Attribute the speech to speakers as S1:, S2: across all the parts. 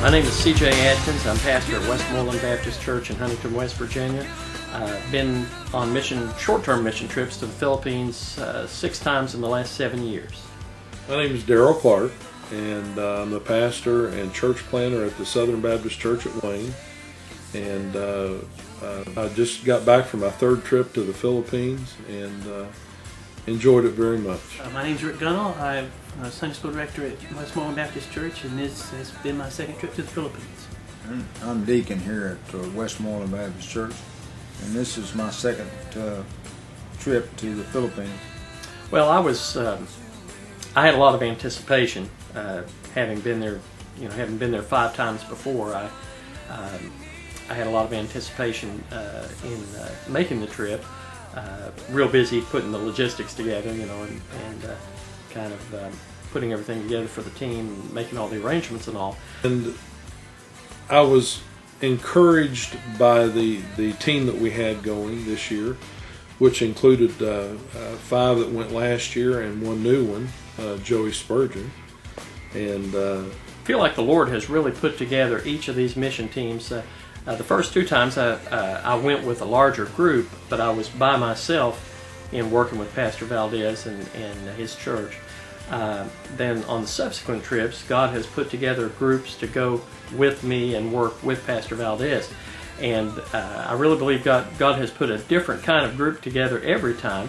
S1: My name is C.J. Atkins. I'm pastor at Westmoreland Baptist Church in Huntington, West Virginia. I've been on short-term mission trips to the Philippines 6 times in the last 7 years.
S2: My name is Darrell Clark, and I'm the pastor and church planter at the Southern Baptist Church at Wayne. And I just got back from my 3rd trip to the Philippines and enjoyed it very much.
S3: My name is Rick Gunnell. I'm a Sunday School Director at Westmoreland Baptist Church, and this has been my 2nd trip to the Philippines.
S4: I'm deacon here at Westmoreland Baptist Church, and this is my 2nd trip to the Philippines.
S1: Well, I had a lot of anticipation, having been there, having been there 5 times before. I had a lot of anticipation in making the trip. Real busy putting the logistics together, and kind of putting everything together for the team, and making all the arrangements and all.
S2: And I was encouraged by the team that we had going this year, which included 5 that went last year and 1 new one, Joey Spurgeon. And
S1: I feel like the Lord has really put together each of these mission teams. The first 2 times I went with a larger group, but I was by myself in working with Pastor Valdez and his church. Then on the subsequent trips, God has put together groups to go with me and work with Pastor Valdez. And I really believe God has put a different kind of group together every time.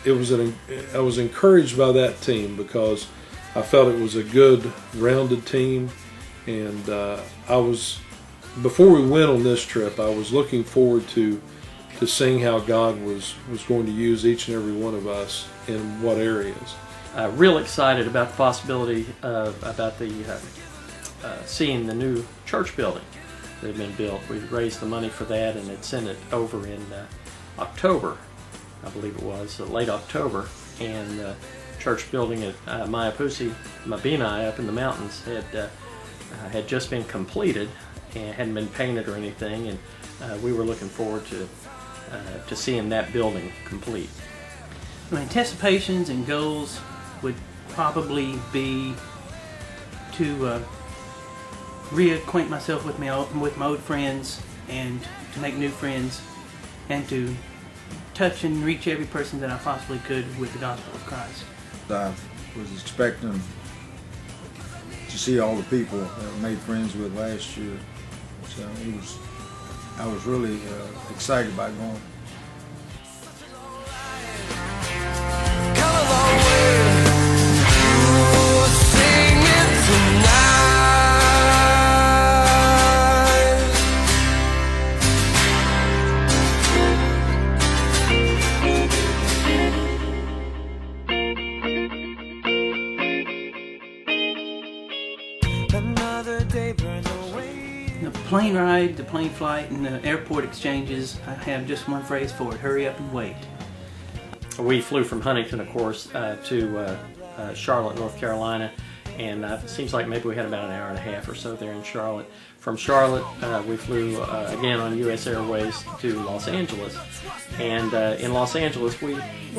S2: I was encouraged by that team because I felt it was a good, rounded team, and before we went on this trip, I was looking forward to seeing how God was going to use each and every one of us in what areas.
S1: Real excited about the possibility of seeing the new church building that had been built. We raised the money for that and had sent it over in October, I believe it was, late October, and the church building at Mayapusi, Mabinay up in the mountains had just been completed and hadn't been painted or anything, and we were looking forward to seeing that building complete.
S3: My anticipations and goals would probably be to reacquaint myself with my old friends and to make new friends and to touch and reach every person that I possibly could with the gospel of Christ.
S4: I was expecting to see all the people that I made friends with last year, so I was really excited about going.
S3: The plane ride, the plane flight, and the airport exchanges, I have just one phrase for it: hurry up and wait.
S1: We flew from Huntington, of course, to Charlotte, North Carolina, and it seems like maybe we had about an hour and a half or so there in Charlotte. From Charlotte, we flew again on U.S. Airways to Los Angeles, and in Los Angeles, we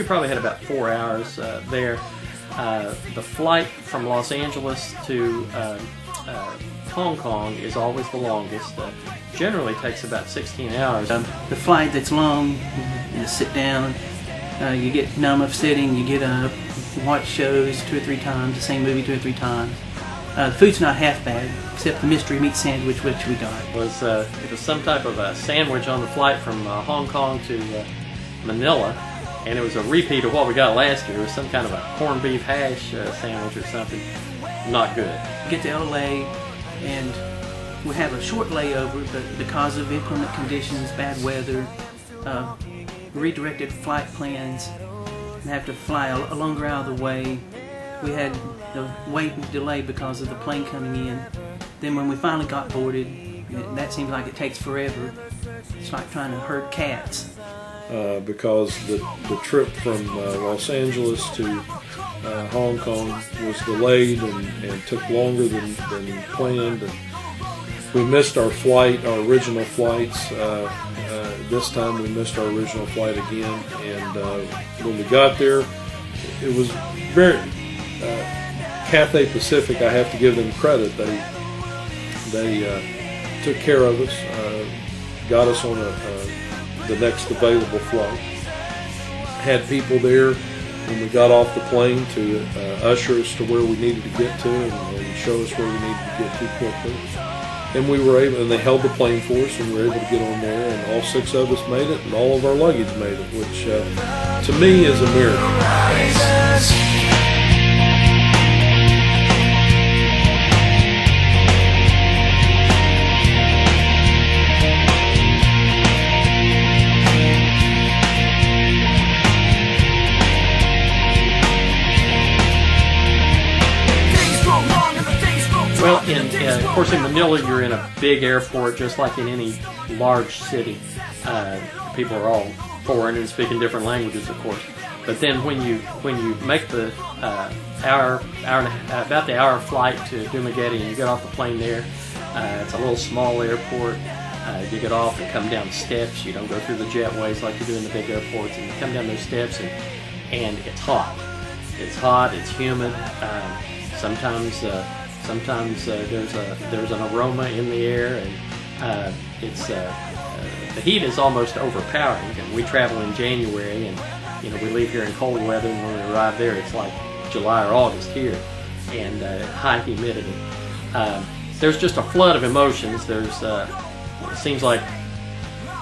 S1: probably had about 4 hours there. The flight from Los Angeles to Hong Kong is always the longest. Generally takes about 16 hours.
S3: The flight that's long, you sit down, you get numb of sitting, you get up, watch shows 2 or 3 times, the same movie 2 or 3 times. The food's not half bad, except the mystery meat sandwich which we got.
S1: It was some type of a sandwich on the flight from Hong Kong to Manila, and it was a repeat of what we got last year. It was some kind of a corned beef hash sandwich or something. Not good.
S3: Get to LA, and we have a short layover, but because of inclement conditions, bad weather, redirected flight plans, and have to fly a longer out of the way. We had the wait and delay because of the plane coming in. Then when we finally got boarded, that seems like it takes forever. It's like trying to herd cats.
S2: Because the trip from Los Angeles to Hong Kong was delayed and took longer than planned. And we missed our flight, our original flights. This time we missed our original flight again. And when we got there, it was very Cathay Pacific. I have to give them credit. They took care of us, got us on the next available flight. Had people there when we got off the plane to usher us to where we needed to get to and show us where we needed to get to quickly. And we were able, and they held the plane for us, and we were able to get on there, and all 6 of us made it, and all of our luggage made it, which to me is a miracle.
S1: Well, of course, in Manila, you're in a big airport, just like in any large city. People are all foreign and speaking different languages, of course. But then when you make the about the hour flight to Dumaguete and you get off the plane there, it's a little small airport. You get off and come down steps. You don't go through the jetways like you do in the big airports. And you come down those steps and it's hot. It's hot. It's humid. Sometimes there's an aroma in the air, and the heat is almost overpowering. And we travel in January, and we leave here in cold weather, and when we arrive there, it's like July or August here, and high humidity. There's just a flood of emotions. There's it seems like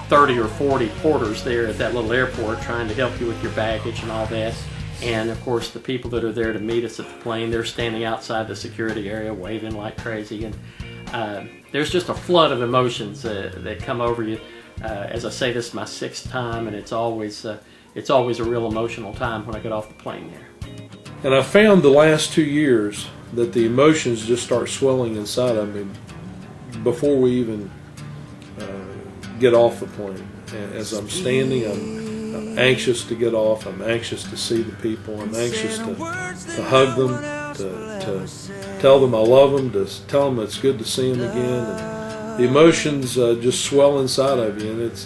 S1: 30 or 40 porters there at that little airport trying to help you with your baggage and all that. And of course, the people that are there to meet us at the plane, they're standing outside the security area waving like crazy. And there's just a flood of emotions that come over you. As I say, this is my 6th time, and it's always a real emotional time when I get off the plane there.
S2: And I found the last 2 years that the emotions just start swelling inside of me before we even get off the plane. As I'm standing, I'm anxious to get off. I'm anxious to see the people. I'm anxious to hug them, to tell them I love them, to tell them it's good to see them again. And the emotions just swell inside of you, and it's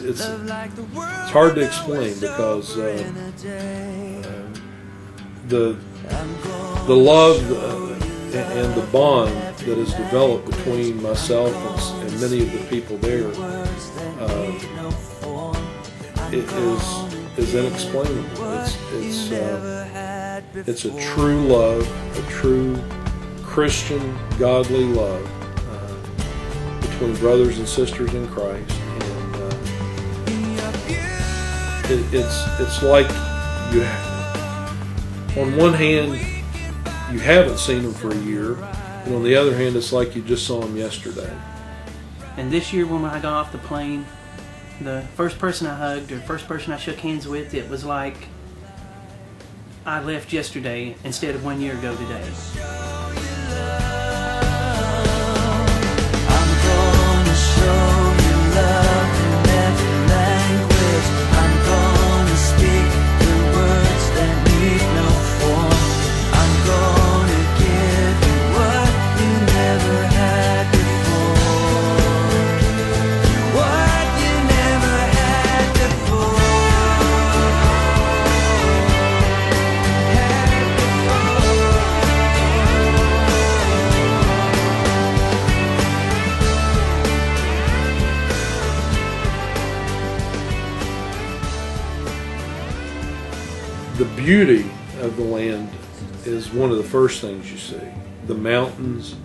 S2: hard to explain because the love and the bond that is developed between myself and many of the people there is inexplainable. It's a true love, a true Christian, godly love between brothers and sisters in Christ, and it's like you. On one hand, you haven't seen them for a year, and on the other hand, it's like you just saw them yesterday.
S3: And this year, when I got off the plane, the first person I hugged or first person I shook hands with, it was like I left yesterday instead of 1 year ago today.
S2: The beauty of the land is one of the first things you see. The mountains,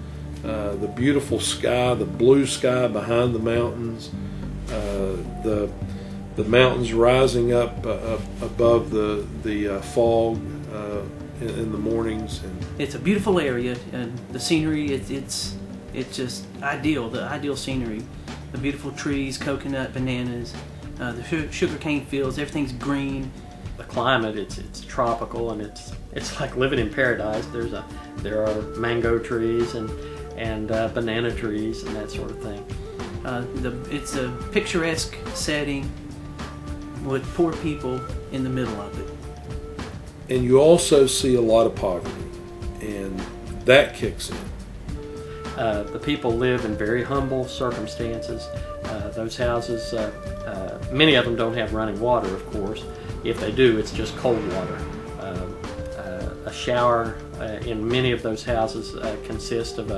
S2: the beautiful sky, the blue sky behind the mountains, the mountains rising up above the fog in the mornings. And
S3: it's a beautiful area, and the scenery it's just ideal. The ideal scenery, the beautiful trees, coconut, bananas, the sugarcane fields. Everything's green.
S1: The climate, it's tropical, and it's like living in paradise. There are mango trees and banana trees and that sort of thing.
S3: It's a picturesque setting with poor people in the middle of it.
S2: And you also see a lot of poverty, and that kicks in.
S1: The people live in very humble circumstances. Those houses, many of them don't have running water, of course. If they do, it's just cold water. A shower in many of those houses consists of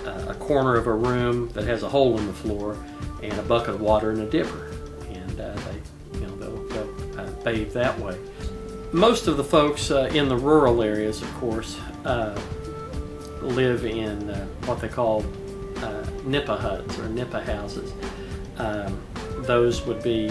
S1: a corner of a room that has a hole in the floor and a bucket of water and a dipper, and they'll bathe that way. Most of the folks in the rural areas, of course, live in what they call nipa huts or nipa houses. Those would be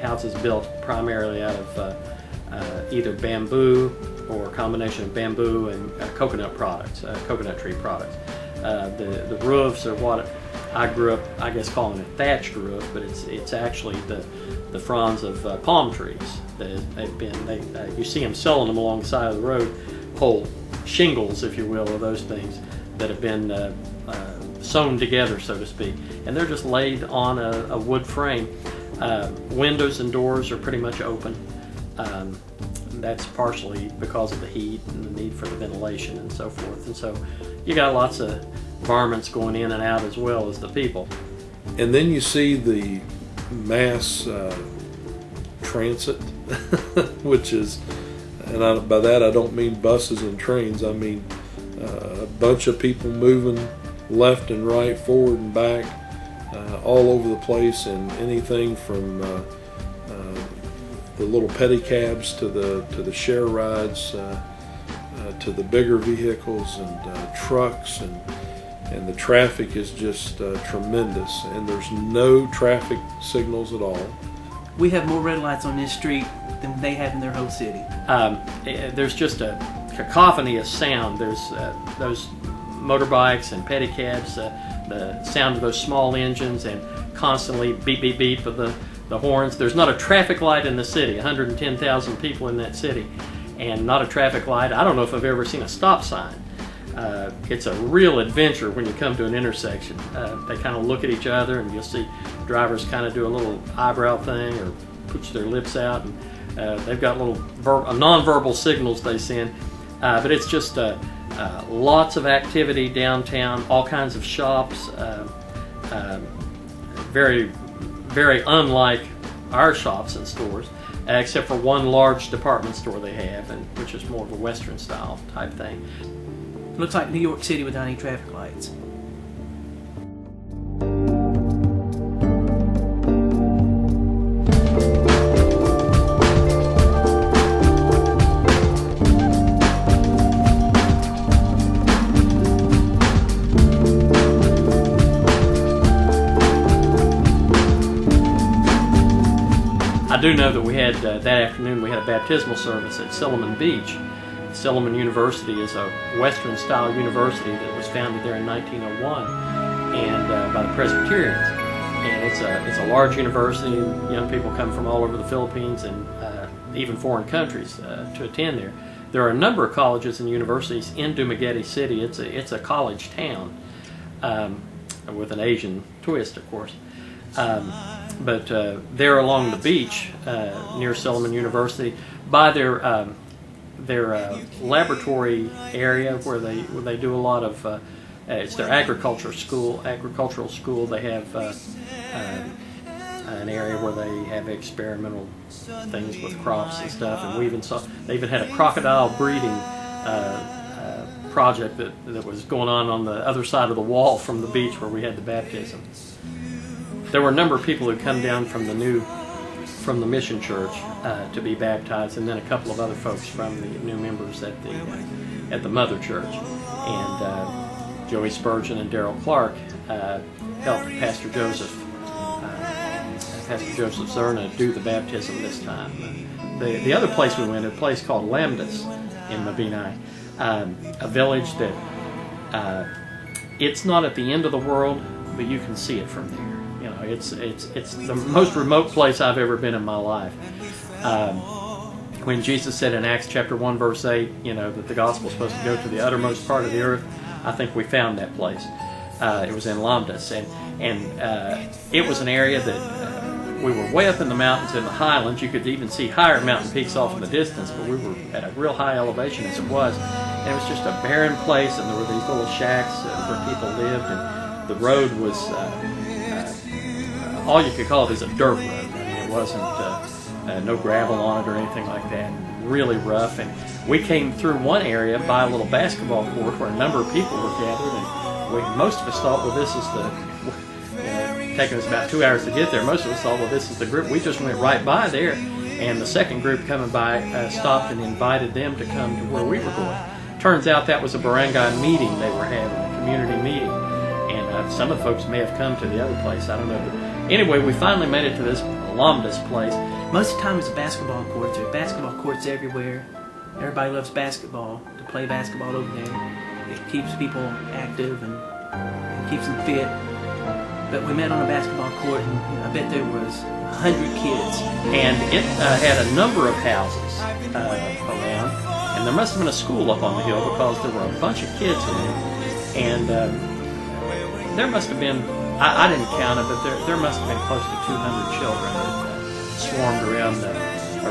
S1: houses built primarily out of either bamboo or a combination of bamboo and coconut products, coconut tree products. The roofs are what I grew up, I guess, calling a thatched roof, but it's actually the fronds of palm trees. You see them selling them along the side of the road, whole shingles, if you will, of those things that have been sewn together, so to speak, and they're just laid on a wood frame. Windows and doors are pretty much open. That's partially because of the heat and the need for the ventilation and so forth. And so you got lots of varmints going in and out as well as the people.
S2: And then you see the mass transit, which is, and by that I don't mean buses and trains, I mean a bunch of people moving left and right, forward and back, all over the place, and anything from the little pedicabs to the share rides, to the bigger vehicles and trucks, and the traffic is just tremendous, and there's no traffic signals at all.
S3: We have more red lights on this street than they have in their whole city.
S1: There's just a cacophony of sound. There's those motorbikes and pedicabs, the sound of those small engines, and constantly beep, beep, beep of the horns. There's not a traffic light in the city, 110,000 people in that city, and not a traffic light. I don't know if I've ever seen a stop sign. It's a real adventure when you come to an intersection. They kind of look at each other, and you'll see drivers kind of do a little eyebrow thing or put their lips out, and they've got little non-verbal signals they send. But it's just lots of activity downtown, all kinds of shops, very, very unlike our shops and stores, except for one large department store they have, which is more of a Western style type thing.
S3: It looks like New York City without any traffic lights.
S1: I do know that we had, that afternoon, we had a baptismal service at Silliman Beach. Silliman University is a Western-style university that was founded there in 1901 and by the Presbyterians. And it's a large university. Young people come from all over the Philippines and even foreign countries to attend there. There are a number of colleges and universities in Dumaguete City. It's a college town with an Asian twist, of course. But there along the beach near Silliman University, by their laboratory area where they do a lot of it's their agricultural school. They have an area where they have experimental things with crops and stuff, and they even had a crocodile breeding project that was going on the other side of the wall from the beach where we had the baptism. There were a number of people who come down from the mission church to be baptized, and then a couple of other folks from the new members at the mother church. And Joey Spurgeon and Darrell Clark helped Pastor Joseph Zerna do the baptism this time. The other place we went, a place called Lamdas in Mabinay, a village that it's not at the end of the world, but you can see it from there. You know, it's the most remote place I've ever been in my life. When Jesus said in Acts chapter 1 verse 8, that the gospel is supposed to go to the uttermost part of the earth, I think we found that place. It was in Lamdas, and it was an area that we were way up in the mountains in the highlands. You could even see higher mountain peaks off in the distance, but we were at a real high elevation as it was. And it was just a barren place, and there were these little shacks where people lived, and the road was all you could call it is a dirt road. I mean, it wasn't no gravel on it or anything like that. Really rough. And we came through one area by a little basketball court where a number of people were gathered, and most of us thought, well, this is the, taking us about 2 hours to get there. Most of us thought, well, this is the group. We just went right by there, and the second group coming by stopped and invited them to come to where we were going. Turns out that was a barangay meeting they were having, a community meeting, and some of the folks may have come to the other place. I don't know, but anyway, we finally made it to this alumnus place.
S3: Most of the time it's a basketball court. There are basketball courts everywhere. Everybody loves basketball, to play basketball over there. It keeps people active and keeps them fit. But we met on a basketball court, and I bet there was 100 kids.
S1: And it had a number of houses around, and there must have been a school up on the hill because there were a bunch of kids in it. And there must have been, I didn't count it, but there must have been close to 200 children that swarmed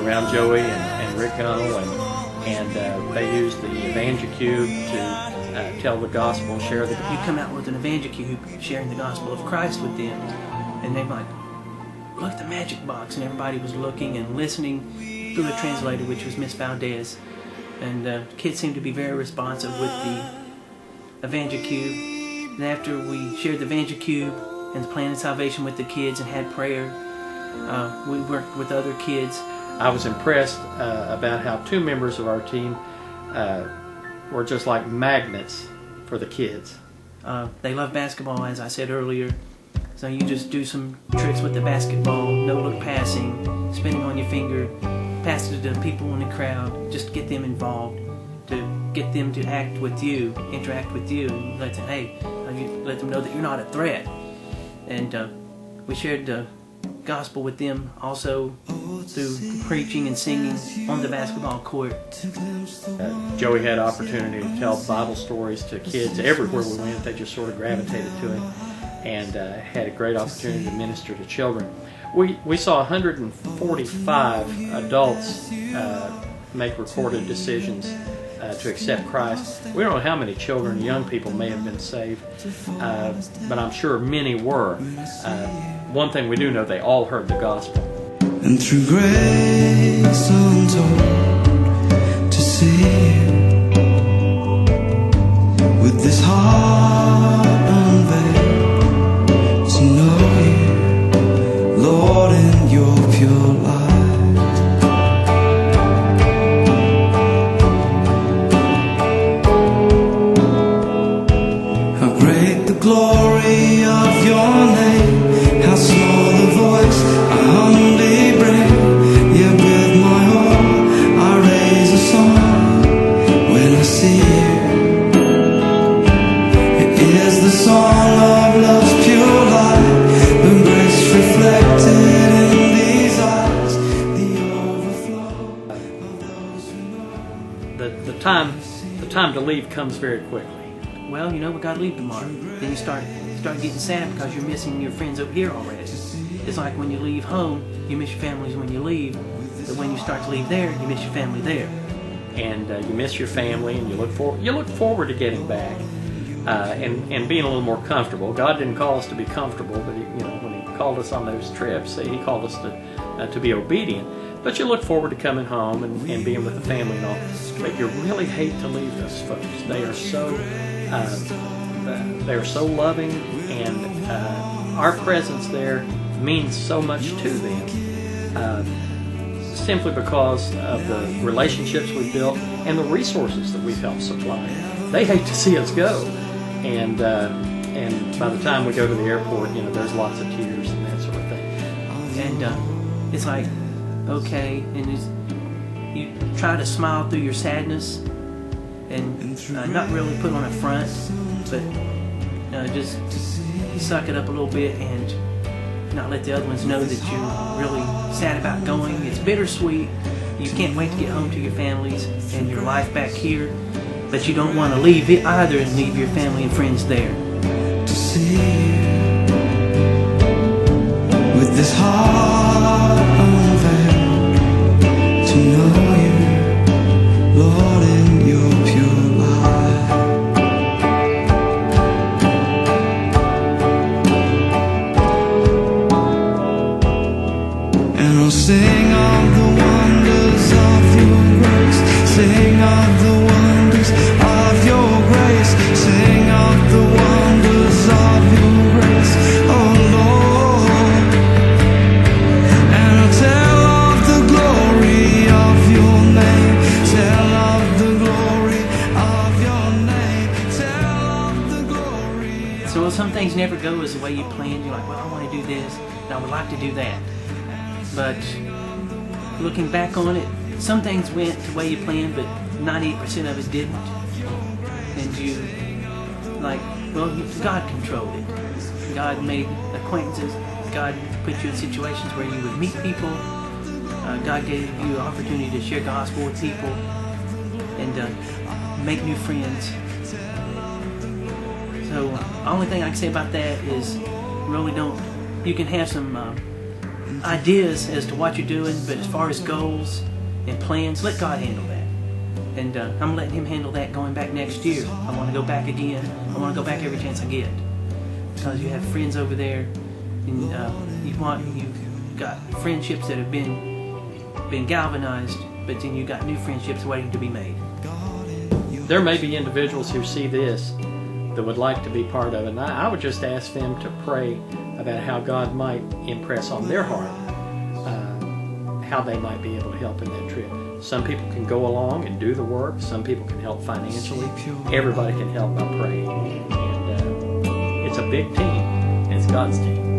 S1: around Joey and Rick Gunnell, and they used the Evangicube to tell the gospel, share the gospel.
S3: You come out with an Evangicube sharing the gospel of Christ with them, and they're like, look at the magic box, and everybody was looking and listening through the translator, which was Miss Valdez, and kids seemed to be very responsive with the Evangicube. And after we shared the Evangicube and the plan of salvation with the kids and had prayer, we worked with other kids.
S1: I was impressed about how two members of our team were just like magnets for the kids.
S3: They love basketball, as I said earlier. So you just do some tricks with the basketball, no-look passing, spinning on your finger, pass it to people in the crowd, just get them involved, to get them to act with you, interact with you, and let them, let them know that you're not a threat. And we shared the gospel with them also through preaching and singing on the basketball court.
S1: Joey had opportunity to tell Bible stories to kids everywhere we went. They just sort of gravitated to him, and had a great opportunity to minister to children. We saw 145 adults make recorded decisions to accept Christ. We don't know how many children and young people may have been saved, but I'm sure many were. One thing we do know, they all heard the gospel.
S5: And through grace untold to see you with this heart unveiled, to know you, Lord, in your pure light. How great the glory of your name, how small the voice I humbly bring. Yeah, with my all I raise a song when I see you. It is the song of love's pure light, the grace reflected in these eyes, the overflow of those who know.
S1: The time to leave comes very quickly.
S3: Well, we got to leave tomorrow. Then you start getting sad because you're missing your friends up here already. It's like when you leave home, you miss your families when you leave, but when you start to leave there, you miss your family there.
S1: And you miss your family, and you look forward to getting back, and being a little more comfortable. God didn't call us to be comfortable, but when He called us on those trips, He called us to be obedient. But you look forward to coming home and being with the family and all. But you really hate to leave those folks. They are so loving, and our presence there means so much to them, simply because of the relationships we've built and the resources that we've helped supply. They hate to see us go, and by the time we go to the airport, there's lots of tears and that sort of thing.
S3: And it's like, okay, and you try to smile through your sadness and not really put on a front, but just suck it up a little bit and not let the other ones know that you're really sad about going. It's bittersweet. You can't wait to get home to your families and your life back here, but you don't want to leave it either and leave your family and friends there.
S5: To see you with this heart unveiled, to know you, Lord, in your pure light. And I'll sing of the wonders of your grace, sing of the wonders of your grace, sing of the wonders
S3: things never go as the way you planned. You're like, well, I want to do this, and I would like to do that. But looking back on it, some things went the way you planned, but 98% of it didn't. And you, like, well, God controlled it. God made acquaintances. God put you in situations where you would meet people. God gave you an opportunity to share gospel with people and make new friends. So the only thing I can say about that is really don't, you can have some ideas as to what you're doing, but as far as goals and plans, let God handle that. And I'm letting Him handle that going back next year. I want to go back again. I want to go back every chance I get. Because you have friends over there, and you've got friendships that have been galvanized, but then you've got new friendships waiting to be made.
S1: There may be individuals who see this that would like to be part of it, and I would just ask them to pray about how God might impress on their heart how they might be able to help in that trip. Some people can go along and do the work. Some people can help financially. Everybody can help by praying. And it's a big team. It's God's team.